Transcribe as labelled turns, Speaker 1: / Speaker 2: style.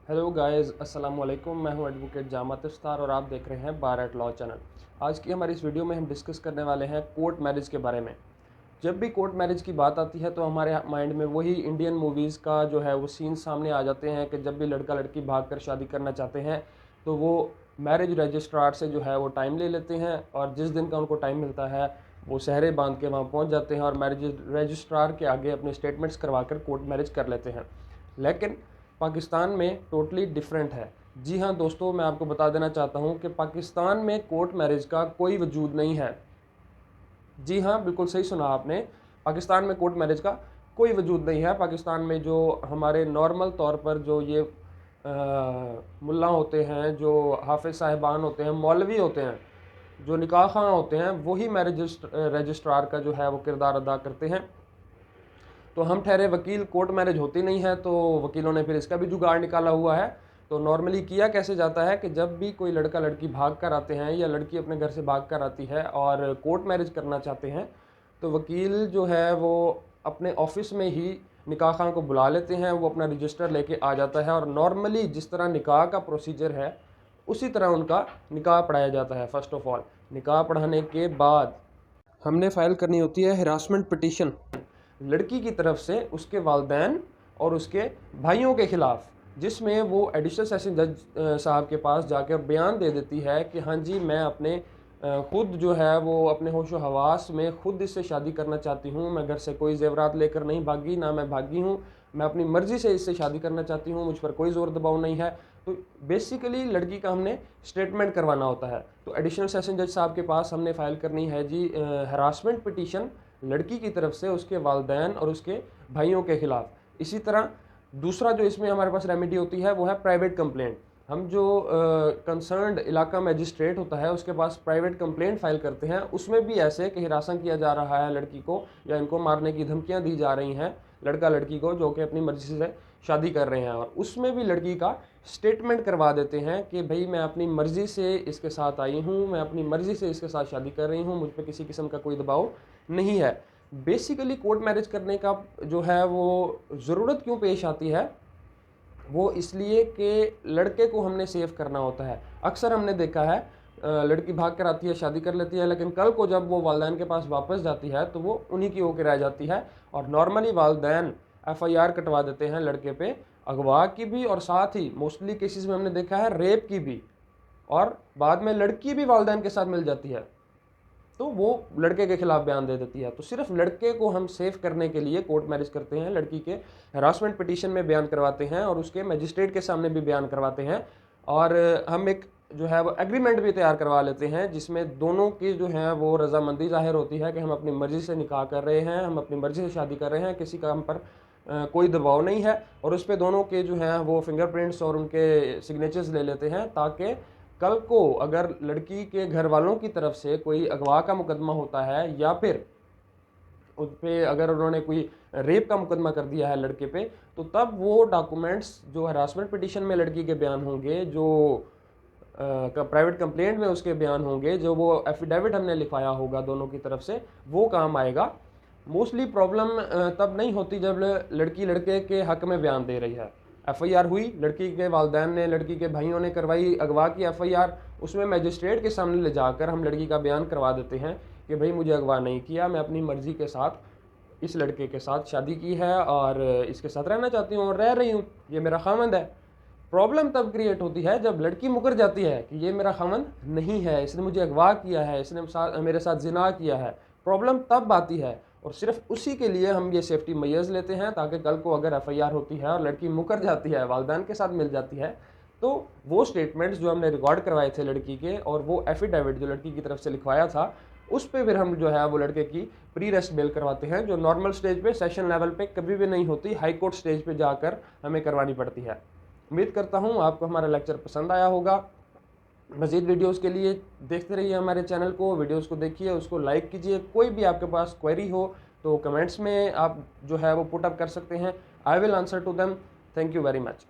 Speaker 1: Hello guys, अस्सलाम वालेकुम। मैं हूं एडवोकेट जामत इफ्तार और आप देख रहे हैं बार एट लॉ चैनल। आज की हमारी इस वीडियो में हम डिस्कस करने वाले हैं कोर्ट मैरिज के बारे में। जब भी कोर्ट मैरिज की बात आती है तो हमारे माइंड में वही इंडियन मूवीज़ का जो है वो सीन सामने आ जाते हैं कि जब भी लड़का लड़की भाग कर शादी करना चाहते हैं तो वो मैरिज रजिस्ट्रार से जो है वो टाइम ले लेते हैं और जिस दिन का उनको टाइम मिलता है वो सहरे बांध के वहाँ पहुँच जाते हैं और मैरिज रजिस्ट्रार के आगे अपने स्टेटमेंट्स करवा कर कोर्ट मैरिज कर लेते हैं। लेकिन पाकिस्तान में टोटली डिफरेंट है। जी हाँ दोस्तों, मैं आपको बता देना चाहता हूँ कि पाकिस्तान में कोर्ट मैरिज का कोई वजूद नहीं है। जी हाँ, बिल्कुल सही सुना आपने। पाकिस्तान में कोर्ट मैरिज का कोई वजूद नहीं है। पाकिस्तान में जो हमारे नॉर्मल तौर पर जो ये मुल्ला होते हैं, जो हाफिज़ साहिबान होते हैं, मौलवी होते हैं, जो निकाह खां होते हैं, वही मैरिज रजिस्ट्रार का जो है वो किरदार अदा करते हैं। तो हम ठहरे वकील, कोर्ट मैरिज होती नहीं है तो वकीलों ने फिर इसका भी जुगाड़ निकाला हुआ है। तो नॉर्मली किया कैसे जाता है कि जब भी कोई लड़का लड़की भाग कर आते हैं या लड़की अपने घर से भाग कर आती है और कोर्ट मैरिज करना चाहते हैं तो वकील जो है वो अपने ऑफिस में ही निकाह खां को बुला लेते हैं। वो अपना रजिस्टर लेके आ जाता है और नॉर्मली जिस तरह निकाह का प्रोसीजर है उसी तरह उनका निकाह पढ़ाया जाता है। फ़र्स्ट ऑफ़ ऑल, निकाह पढ़ाने के बाद हमने फ़ाइल करनी होती है हिरासमेंट पिटीशन लड़की की तरफ से उसके वालिदैन और उसके भाइयों के ख़िलाफ़, जिसमें वो एडिशनल सेशन जज साहब के पास जाकर बयान दे देती है कि हाँ जी, मैं अपने ख़ुद जो है वो अपने होशो हवास में ख़ुद इससे शादी करना चाहती हूँ। मैं घर से कोई ज़ेवरात लेकर नहीं भागी, ना मैं भागी हूँ। मैं अपनी मर्ज़ी से इससे शादी करना चाहती हूँ, मुझ पर कोई ज़ोर दबाव नहीं है। तो बेसिकली लड़की का हमने स्टेटमेंट करवाना होता है। तो एडिशनल सेशन जज साहब के पास हमने फ़ाइल करनी है जी हरासमेंट पिटीशन लड़की की तरफ से उसके वालिदैन और उसके भाइयों के ख़िलाफ़। इसी तरह दूसरा जो इसमें हमारे पास रेमेडी होती है वो है प्राइवेट कंप्लेंट। हम जो कंसर्न्ड इलाका मजिस्ट्रेट होता है उसके पास प्राइवेट कंप्लेंट फाइल करते हैं। उसमें भी ऐसे कि हिरासत किया जा रहा है लड़की को या इनको मारने की धमकियां दी जा रही हैं लड़का लड़की को जो कि अपनी मर्ज़ी से शादी कर रहे हैं, और उसमें भी लड़की का स्टेटमेंट करवा देते हैं कि भाई मैं अपनी मर्ज़ी से इसके साथ आई हूँ, मैं अपनी मर्ज़ी से इसके साथ शादी कर रही हूँ, मुझ पर किसी किस्म का कोई दबाव नहीं है। बेसिकली कोर्ट मैरिज करने का जो है वो ज़रूरत क्यों पेश आती है, वो इसलिए कि लड़के को हमने सेव करना होता है। अक्सर हमने देखा है लड़की भाग कर आती है, शादी कर लेती है, लेकिन कल को जब वो वालिदैन के पास वापस जाती है तो वो उन्हीं की होकर रह जाती है। और नॉर्मली वालिदैन एफआईआर कटवा देते हैं लड़के पे, अगवा की भी और साथ ही मोस्टली केसेस में हमने देखा है रेप की भी, और बाद में लड़की भी वालिदैन के साथ मिल जाती है तो वो लड़के के खिलाफ बयान दे देती है। तो सिर्फ लड़के को हम सेव करने के लिए कोर्ट मैरिज करते हैं, लड़की के हरासमेंट पिटीशन में बयान करवाते हैं और उसके मजिस्ट्रेट के सामने भी बयान करवाते हैं। और हम एक जो है वो एग्रीमेंट भी तैयार करवा लेते हैं जिसमें दोनों की जो है वो रजामंदी जाहिर होती है कि हम अपनी मर्ज़ी से निकाह कर रहे हैं, हम अपनी मर्ज़ी से शादी कर रहे हैं, किसी का हम पर कोई दबाव नहीं है। और उस पर दोनों के जो हैं वो फिंगरप्रिंट्स और उनके सिग्नेचर्स ले लेते हैं ताकि कल को अगर लड़की के घर वालों की तरफ से कोई अगवा का मुकदमा होता है या फिर उस पर अगर उन्होंने कोई रेप का मुकदमा कर दिया है लड़के पे, तो तब वो डॉक्यूमेंट्स जो हरासमेंट पिटीशन में लड़की के बयान होंगे, जो प्राइवेट कंप्लेंट में उसके बयान होंगे, जो वो एफिडेविट हमने लिखवाया होगा दोनों की तरफ से, वो काम आएगा। मोस्टली प्रॉब्लम तब नहीं होती जब लड़की लड़के के हक में बयान दे रही है। एफआईआर हुई, लड़की के वालिदैन ने, लड़की के भाइयों ने करवाई अगवा की एफआईआर, उसमें मजिस्ट्रेट के सामने ले जाकर हम लड़की का बयान करवा देते हैं कि भाई मुझे अगवा नहीं किया, मैं अपनी मर्ज़ी के साथ इस लड़के के साथ शादी की है और इसके साथ रहना चाहती हूँ और रह रही हूँ, ये मेरा खामंद है। प्रॉब्लम तब क्रिएट होती है जब लड़की मुकर जाती है कि ये मेरा खामंद नहीं है, इसने मुझे अगवा किया है, इसने मेरे साथ जिना किया है। प्रॉब्लम तब आती है और सिर्फ उसी के लिए हम ये सेफ्टी मेजर्स लेते हैं ताकि कल को अगर एफआईआर होती है और लड़की मुकर जाती है, वालिदैन के साथ मिल जाती है, तो वो स्टेटमेंट्स जो हमने रिकॉर्ड करवाए थे लड़की के और वो एफिडेविट जो लड़की की तरफ से लिखवाया था, उस पर फिर हम जो है वो लड़के की प्री रेस्ट बेल करवाते हैं, जो नॉर्मल स्टेज पे, सेशन लेवल पे कभी भी नहीं होती, हाई कोर्ट स्टेज पे जाकर हमें करवानी पड़ती है। उम्मीद करता हूँ आपको हमारा लेक्चर पसंद आया होगा। मज़ीद वीडियोस के लिए देखते रहिए हमारे चैनल को, वीडियोस को देखिए, उसको लाइक कीजिए। कोई भी आपके पास क्वेरी हो तो कमेंट्स में आप जो है वो पुट अप कर सकते हैं। I will answer to them. Thank you very much.